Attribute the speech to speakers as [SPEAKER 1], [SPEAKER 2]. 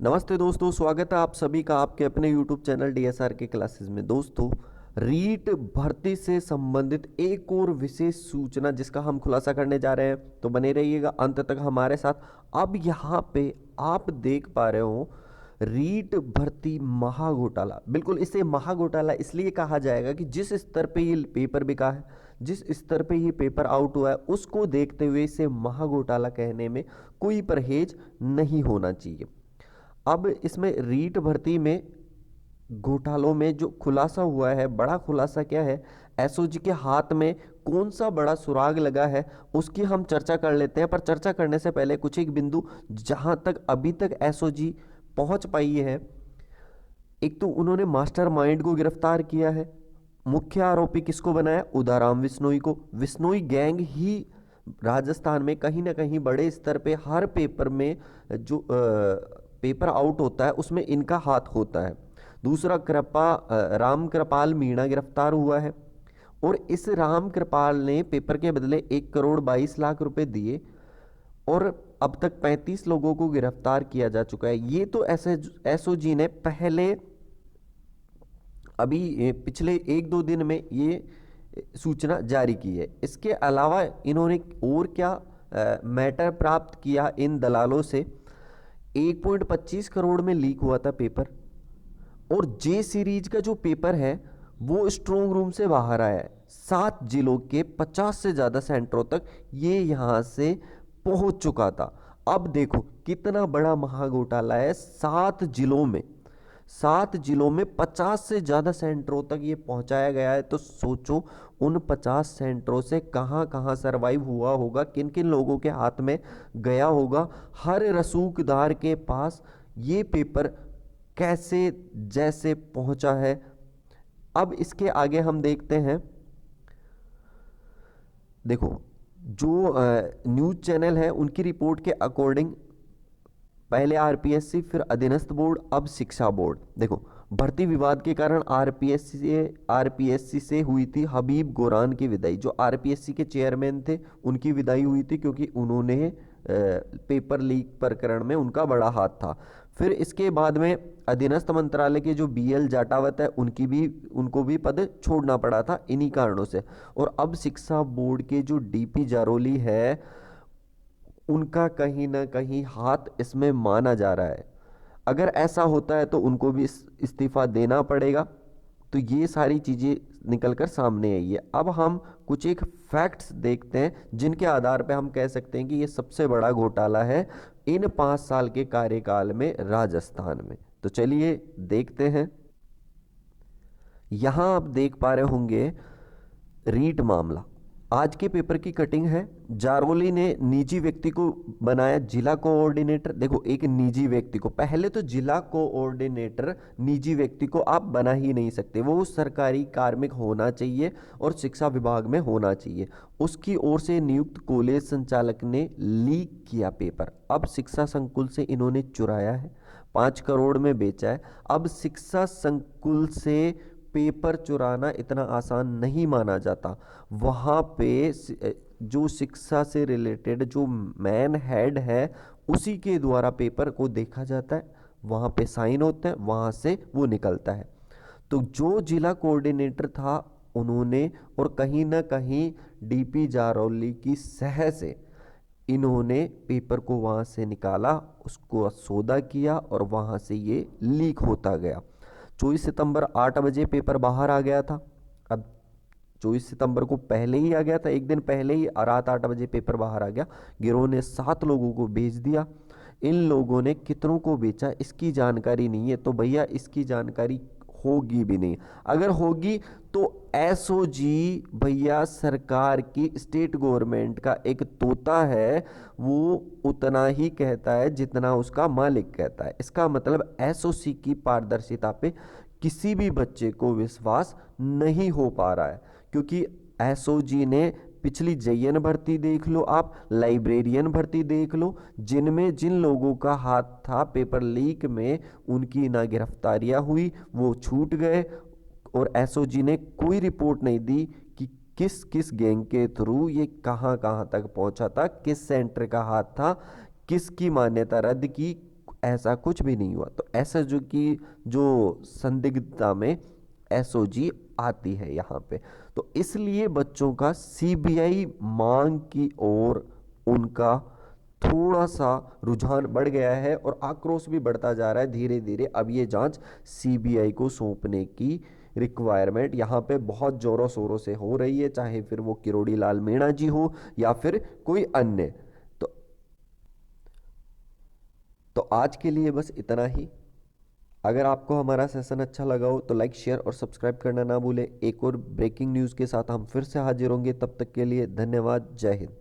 [SPEAKER 1] नमस्ते दोस्तों, स्वागत है आप सभी का आपके अपने YouTube चैनल DSR के क्लासेस में। दोस्तों, रीट भर्ती से संबंधित एक और विशेष सूचना जिसका हम खुलासा करने जा रहे हैं, तो बने रहिएगा अंत तक हमारे साथ। अब यहाँ पे आप देख पा रहे हो रीट भर्ती महाघोटाला। बिल्कुल, इसे महाघोटाला इसलिए कहा जाएगा कि जिस स्तर पे ये पेपर बिका है, जिस स्तर पे ये पेपर आउट हुआ है, उसको देखते हुए इसे महाघोटाला कहने में कोई परहेज नहीं होना चाहिए। अब इसमें रीट भर्ती में घोटालों में जो खुलासा हुआ है, बड़ा खुलासा क्या है, एसओजी के हाथ में कौन सा बड़ा सुराग लगा है, उसकी हम चर्चा कर लेते हैं। पर चर्चा करने से पहले कुछ एक बिंदु जहां तक अभी तक एसओजी पहुंच पाई है। एक तो उन्होंने मास्टरमाइंड को गिरफ्तार किया है। मुख्य आरोपी किसको बनाया? उदाराम विश्नोई को। विश्नोई गैंग ही राजस्थान में कहीं ना कहीं बड़े स्तर पे हर पेपर में जो पेपर आउट होता है उसमें इनका हाथ होता है। दूसरा, राम कृपाल मीणा गिरफ्तार हुआ है और इस राम कृपाल ने पेपर के बदले 1 करोड़ 22 लाख रुपए दिए और अब तक 35 लोगों को गिरफ्तार किया जा चुका है। ये तो एसओजी ने पहले अभी पिछले 1-2 दिन में ये सूचना जारी की है। इसके अलावा इन्होंने और क्या मैटर प्राप्त किया इन दलालों से? 1.25 करोड़ में लीक हुआ था पेपर, और जे सीरीज का जो पेपर है वो स्ट्रोंग रूम से बाहर आया है। 7 जिलों के 50 से ज़्यादा सेंटरों तक ये यहाँ से पहुँच चुका था। अब देखो कितना बड़ा महाघोटाला है। 7 जिलों में 50 से ज़्यादा सेंटरों तक ये पहुंचाया गया है। तो सोचो उन 50 सेंटरों से कहां कहां सरवाइव हुआ होगा, किन किन लोगों के हाथ में गया होगा। हर रसूखदार के पास ये पेपर कैसे जैसे पहुंचा है। अब इसके आगे हम देखते हैं। देखो, जो न्यूज़ चैनल है उनकी रिपोर्ट के अकॉर्डिंग पहले आरपीएससी, फिर अधीनस्थ बोर्ड, अब शिक्षा बोर्ड। देखो, भर्ती विवाद के कारण आरपीएससी से हुई थी हबीब गोरान की विदाई। जो आरपीएससी के चेयरमैन थे उनकी विदाई हुई थी क्योंकि उन्होंने पेपर लीक प्रकरण में उनका बड़ा हाथ था। फिर इसके बाद में अधीनस्थ मंत्रालय के जो बीएल जाटावत है उनको भी पद छोड़ना पड़ा था इन्हीं कारणों से। और अब शिक्षा बोर्ड के जो डीपी जारोली है उनका कहीं ना कहीं हाथ इसमें माना जा रहा है। अगर ऐसा होता है तो उनको भी इस्तीफा देना पड़ेगा। तो ये सारी चीज़ें निकलकर सामने आई है। अब हम कुछ एक फैक्ट्स देखते हैं जिनके आधार पे हम कह सकते हैं कि ये सबसे बड़ा घोटाला है इन 5 साल के कार्यकाल में राजस्थान में। तो चलिए देखते हैं। यहाँ आप देख पा रहे होंगे रीट मामला। आज के पेपर की कटिंग है। जारोली ने निजी व्यक्ति को बनाया जिला कोऑर्डिनेटर। देखो, एक निजी व्यक्ति को, पहले तो जिला कोऑर्डिनेटर निजी व्यक्ति को आप बना ही नहीं सकते, वो सरकारी कार्मिक होना चाहिए और शिक्षा विभाग में होना चाहिए। उसकी ओर से नियुक्त कॉलेज संचालक ने लीक किया पेपर। अब शिक्षा संकुल से इन्होंने चुराया है, 5 करोड़ में बेचा है। अब शिक्षा संकुल से पेपर चुराना इतना आसान नहीं माना जाता। वहाँ पे जो शिक्षा से रिलेटेड जो मैन हेड है उसी के द्वारा पेपर को देखा जाता है, वहाँ पे साइन होते हैं, वहाँ से वो निकलता है। तो जो जिला कोऑर्डिनेटर था उन्होंने, और कहीं ना कहीं डीपी जारौली की सह से इन्होंने पेपर को वहाँ से निकाला, उसको सौदा किया और वहाँ से ये लीक होता गया। 24 सितंबर 8 बजे पेपर बाहर आ गया था। अब 24 सितंबर को पहले ही आ गया था, एक दिन पहले ही रात 8 बजे पेपर बाहर आ गया। गिरोह ने 7 लोगों को बेच दिया। इन लोगों ने कितनों को बेचा इसकी जानकारी नहीं है, तो भैया इसकी जानकारी होगी भी नहीं। अगर होगी तो एसओजी भैया सरकार की, स्टेट गवर्नमेंट का एक तोता है, वो उतना ही कहता है जितना उसका मालिक कहता है। इसका मतलब एसओसी की पारदर्शिता पे किसी भी बच्चे को विश्वास नहीं हो पा रहा है, क्योंकि एसओजी ने पिछली जेईएन भर्ती देख लो, आप लाइब्रेरियन भर्ती देख लो, जिनमें जिन लोगों का हाथ था पेपर लीक में उनकी ना गिरफ्तारियां हुई, वो छूट गए। और एसओजी ने कोई रिपोर्ट नहीं दी कि किस किस गैंग के थ्रू ये कहां कहां तक पहुंचा था, किस सेंटर का हाथ था, किसकी मान्यता रद्द की। ऐसा कुछ भी नहीं हुआ। तो एसएचओ की जो संदिग्धता में एसओजी आती है यहाँ पे। तो इसलिए बच्चों का सीबीआई मांग की ओर उनका थोड़ा सा रुझान बढ़ गया है और आक्रोश भी बढ़ता जा रहा है धीरे धीरे। अब ये जांच सीबीआई को सौंपने की रिक्वायरमेंट यहाँ पे बहुत जोरों शोरों से हो रही है, चाहे फिर वो किरोड़ी लाल मीणा जी हो या फिर कोई अन्य। तो तो आज के लिए बस इतना ही। अगर आपको हमारा सेशन अच्छा लगा हो तो लाइक शेयर और सब्सक्राइब करना ना भूलें। एक और ब्रेकिंग न्यूज़ के साथ हम फिर से हाजिर होंगे, तब तक के लिए धन्यवाद। जय हिंद।